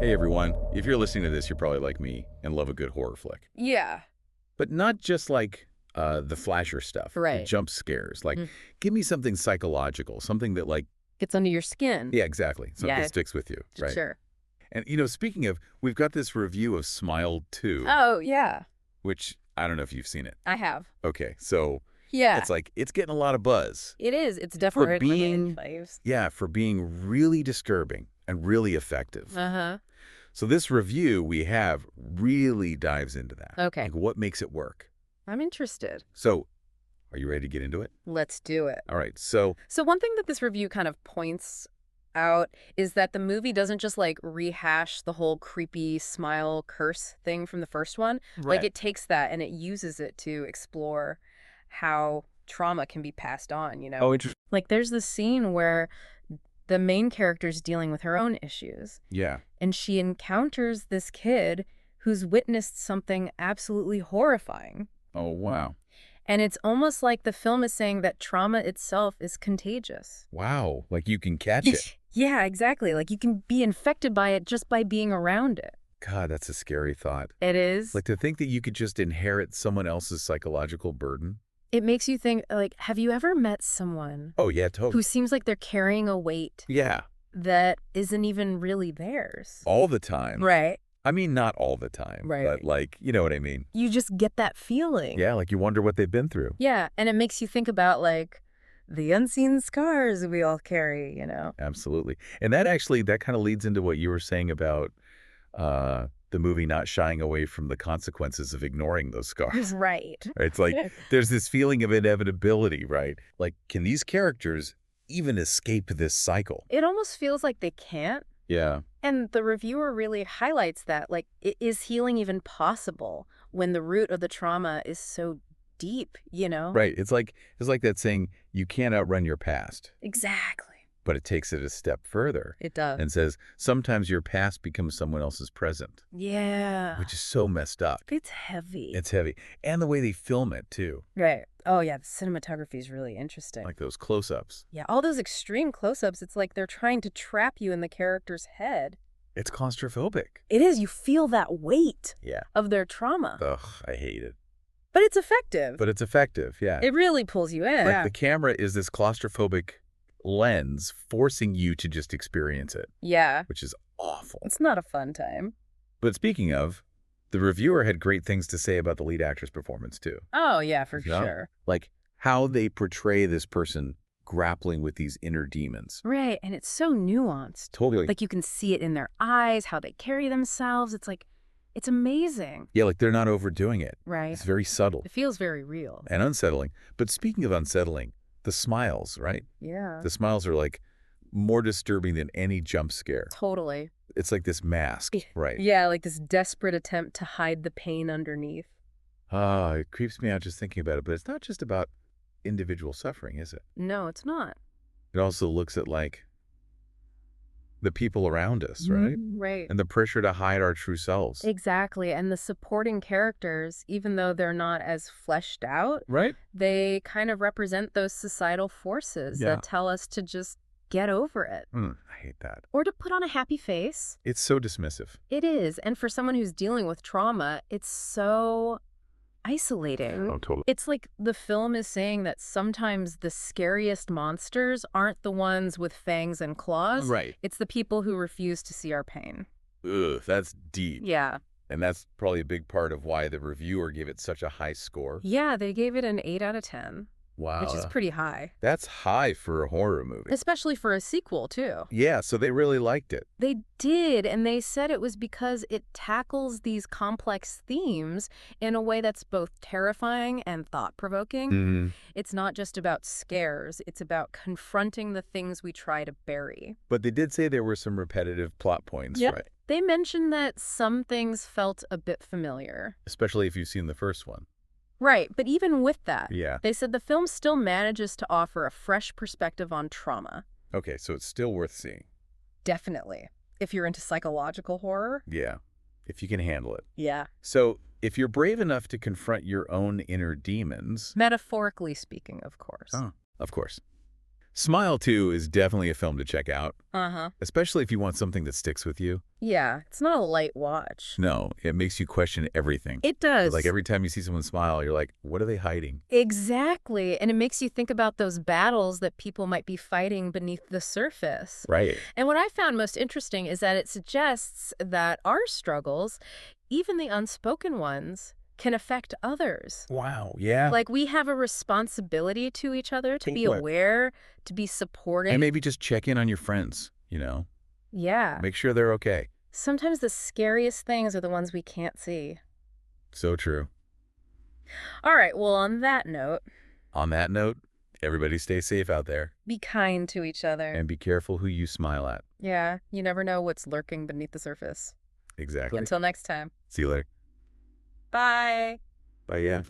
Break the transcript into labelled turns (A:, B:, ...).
A: Hey everyone, if you're listening to this, you're probably like me and love a good horror flick.
B: Yeah.
A: But not just like the flasher stuff, the
B: Right.
A: jump scares. Like,
B: Mm.
A: give me something psychological, something that like,
B: Gets under your skin.
A: yeah, exactly, something
B: Yeah.
A: that sticks with you, right?
B: Sure.
A: And, speaking of, we've got this review of Smile 2,
B: Oh, yeah.
A: which I don't know if you've seen it.
B: I have.
A: Okay, so
B: Yeah.
A: it's like, it's getting a lot of buzz.
B: It is. It's
A: For
B: definitely
A: being,
B: faves.
A: yeah, for being really disturbing and really effective.
B: Uh-huh.
A: So this review we have really dives into that.
B: Okay.
A: Like what makes it work.
B: I'm interested.
A: So, are you ready to get into it?
B: Let's do it.
A: All right, so
B: So one thing that this review kind of points out is that the movie doesn't just like rehash the whole creepy smile curse thing from the first one. Like it takes that and it uses it to explore how trauma can be passed on,
A: Oh, interesting.
B: Like there's this scene where the main character's dealing with her own issues.
A: Yeah.
B: And she encounters this kid who's witnessed something absolutely horrifying.
A: Oh, wow.
B: And it's almost like the film is saying that trauma itself is contagious.
A: Wow, like you can catch it.
B: Yeah, exactly. Like you can be infected by it just by being around it.
A: God, that's a scary thought.
B: It is.
A: Like to think that you could just inherit someone else's psychological burden.
B: It makes you think, like, have you ever met someone
A: Oh, yeah, totally.
B: who seems like they're carrying a weight
A: Yeah,
B: that isn't even really theirs?
A: all the time.
B: Right.
A: I mean, not all the time,
B: Right.
A: but like, you know what I mean?
B: You just get that feeling.
A: Yeah, like you wonder what they've been through.
B: Yeah, and it makes you think about, like, the unseen scars we all carry,
A: Absolutely. And that kind of leads into what you were saying about the movie not shying away from the consequences of ignoring those scars.
B: Right.
A: It's like there's this feeling of inevitability, right? Like, can these characters even escape this cycle?
B: It almost feels like they can't.
A: Yeah.
B: And the reviewer really highlights that, like, is healing even possible when the root of the trauma is so deep,
A: Right. It's like that saying, you can't outrun your past,
B: Exactly.
A: but it takes it a step further
B: It does.
A: and says sometimes your past becomes someone else's present,
B: Yeah.
A: which is so messed up.
B: It's heavy.
A: It's heavy. And the way they film it, too.
B: Right. Oh, yeah, the cinematography is really interesting.
A: Like those close-ups.
B: Yeah, all those extreme close-ups, it's like they're trying to trap you in the character's head.
A: It's claustrophobic.
B: It is. You feel that weight
A: Yeah.
B: of their trauma.
A: Ugh, I hate it.
B: But it's effective.
A: But it's effective, yeah.
B: It really pulls you in.
A: Like the camera is this claustrophobic lens forcing you to just experience it,
B: Yeah.
A: which is awful.
B: It's not a fun time.
A: But speaking of, the reviewer had great things to say about the lead actress' performance, too.
B: Oh, yeah, for
A: Yeah.
B: sure.
A: Like how they portray this person grappling with these inner demons.
B: Right, and it's so nuanced.
A: Totally.
B: Like you can see it in their eyes, how they carry themselves. It's like, it's amazing.
A: Yeah, like they're not overdoing it.
B: Right.
A: It's very subtle
B: It feels very real.
A: and unsettling. But speaking of unsettling, the smiles, right?
B: Yeah.
A: The smiles are like more disturbing than any jump scare.
B: Totally.
A: It's like this mask, right?
B: Yeah, like this desperate attempt to hide the pain underneath.
A: Ah, it creeps me out just thinking about it. But it's not just about individual suffering, is it?
B: No, it's not.
A: It also looks at like the people around us, right?
B: Right.
A: And the pressure to hide our true selves.
B: Exactly. And the supporting characters, even though they're not as fleshed out,
A: Right?
B: they kind of represent those societal forces
A: Yeah.
B: that tell us to just get over it.
A: I hate that.
B: Or to put on a happy face.
A: It's so dismissive.
B: It is. And for someone who's dealing with trauma, it's so isolating.
A: Oh, totally.
B: It's like the film is saying that sometimes the scariest monsters aren't the ones with fangs and claws.
A: Right.
B: It's the people who refuse to see our pain.
A: Ugh, that's deep.
B: Yeah.
A: And that's probably a big part of why the reviewer gave it such a high score.
B: Yeah, they gave it an 8 out of 10,
A: Wow.
B: which is pretty high.
A: That's high for a horror movie.
B: Especially for a sequel, too.
A: Yeah, so they really liked it.
B: They did, and they said it was because it tackles these complex themes in a way that's both terrifying and thought-provoking. It's not just about scares, it's about confronting the things we try to bury.
A: But they did say there were some repetitive plot points,
B: Yep.
A: right?
B: They mentioned that some things felt a bit familiar.
A: Especially if you've seen the first one.
B: Right, but even with that,
A: Yeah.
B: they said the film still manages to offer a fresh perspective on trauma.
A: Okay, so it's still worth seeing.
B: Definitely. If you're into psychological horror.
A: Yeah, if you can handle it.
B: Yeah.
A: So if you're brave enough to confront your own inner demons...
B: Metaphorically speaking, of course.
A: Oh, of course. Smile 2 is definitely a film to check out,
B: Uh-huh.
A: especially if you want something that sticks with you.
B: Yeah, it's not a light watch.
A: No, it makes you question everything.
B: It
A: Like
B: does.
A: every time you see someone smile, you're like, what are they hiding?
B: Exactly. And it makes you think about those battles that people might be fighting beneath the surface.
A: Right.
B: And what I found most interesting is that it suggests that our struggles, even the unspoken ones, can affect others.
A: Wow, yeah.
B: Like, we have a responsibility to each other to
A: Think
B: be
A: what?
B: aware, to be
A: And
B: supportive.
A: maybe just check in on your friends.
B: Yeah.
A: Make sure they're okay.
B: Sometimes the scariest things are the ones we can't see.
A: So true.
B: All right, well, on that note,
A: On that note, everybody stay safe out there
B: be kind to each other.
A: and be careful who you smile at.
B: Yeah, you never know what's lurking beneath the surface.
A: Exactly.
B: Until next time.
A: See you later.
B: Bye.
A: Bye, yeah.